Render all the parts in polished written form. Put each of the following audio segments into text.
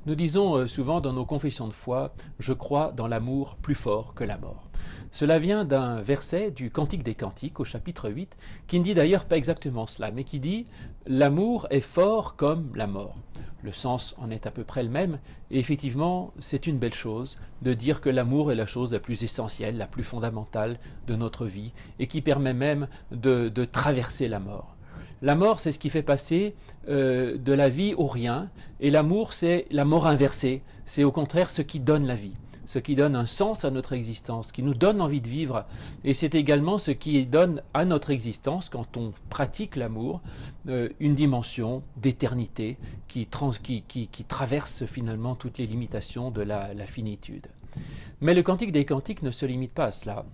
Nous disons souvent dans nos confessions de foi, « Je crois dans l'amour plus fort que la mort ». Cela vient d'un verset du Cantique des Cantiques au chapitre 8, qui ne dit d'ailleurs pas exactement cela, mais qui dit « L'amour est fort comme la mort ». Le sens en est à peu près le même, et effectivement, c'est une belle chose de dire que l'amour est la chose la plus essentielle, la plus fondamentale de notre vie, et qui permet même de traverser la mort. La mort, c'est ce qui fait passer de la vie au rien, et l'amour, c'est la mort inversée. C'est au contraire ce qui donne la vie, ce qui donne un sens à notre existence, qui nous donne envie de vivre. Et c'est également ce qui donne à notre existence, quand on pratique l'amour, une dimension d'éternité qui traverse finalement toutes les limitations de la finitude. Mais le Cantique des Cantiques ne se limite pas à cela.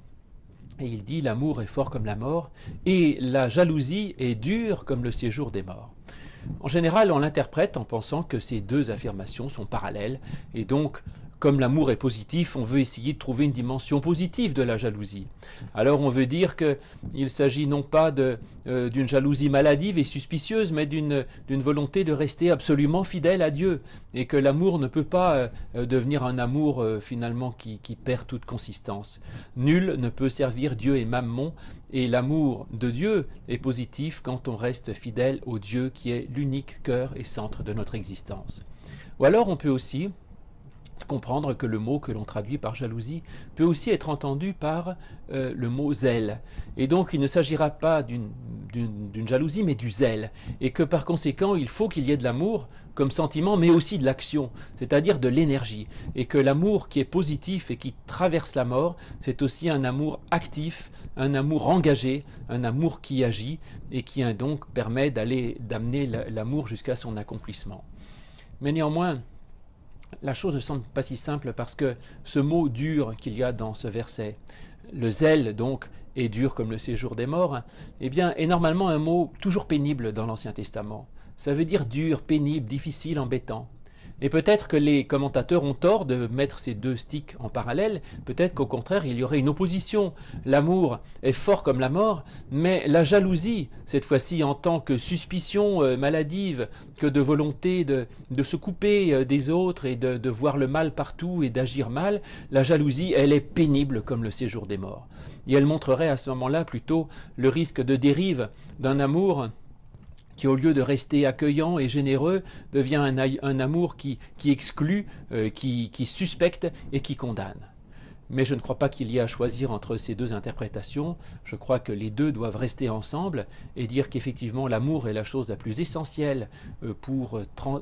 Et il dit « L'amour est fort comme la mort et la jalousie est dure comme le séjour des morts ». En général, on l'interprète en pensant que ces deux affirmations sont parallèles et donc, comme l'amour est positif, on veut essayer de trouver une dimension positive de la jalousie. Alors on veut dire qu'il s'agit non pas d'une jalousie maladive et suspicieuse, mais d'une volonté de rester absolument fidèle à Dieu, et que l'amour ne peut pas devenir un amour finalement qui perd toute consistance. Nul ne peut servir Dieu et Mammon, et l'amour de Dieu est positif quand on reste fidèle au Dieu qui est l'unique cœur et centre de notre existence. Ou alors on peut aussi comprendre que le mot que l'on traduit par jalousie peut aussi être entendu par le mot zèle. Et donc il ne s'agira pas d'une jalousie, mais du zèle. Et que par conséquent, il faut qu'il y ait de l'amour comme sentiment, mais aussi de l'action, c'est-à-dire de l'énergie. Et que l'amour qui est positif et qui traverse la mort, c'est aussi un amour actif, un amour engagé, un amour qui agit et qui donc permet d'amener l'amour jusqu'à son accomplissement. Mais néanmoins, la chose ne semble pas si simple parce que ce mot dur qu'il y a dans ce verset, le zèle donc est dur comme le séjour des morts, eh bien est normalement un mot toujours pénible dans l'Ancien Testament. Ça veut dire dur, pénible, difficile, embêtant. Et peut-être que les commentateurs ont tort de mettre ces deux sticks en parallèle, peut-être qu'au contraire il y aurait une opposition. L'amour est fort comme la mort, mais la jalousie, cette fois-ci en tant que suspicion maladive, que de volonté de se couper des autres et de voir le mal partout et d'agir mal, la jalousie, elle est pénible comme le séjour des morts. Et elle montrerait à ce moment-là plutôt le risque de dérive d'un amour qui, au lieu de rester accueillant et généreux, devient un amour qui exclut, qui suspecte et qui condamne. Mais je ne crois pas qu'il y ait à choisir entre ces deux interprétations. Je crois que les deux doivent rester ensemble et dire qu'effectivement l'amour est la chose la plus essentielle pour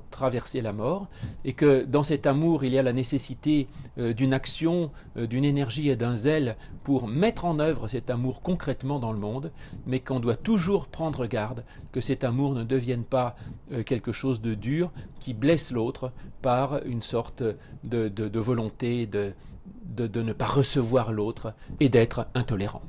traverser la mort, et que dans cet amour il y a la nécessité d'une action, d'une énergie et d'un zèle pour mettre en œuvre cet amour concrètement dans le monde, mais qu'on doit toujours prendre garde que cet amour ne devienne pas quelque chose de dur qui blesse l'autre par une sorte de volonté de ne pas recevoir l'autre et d'être intolérant.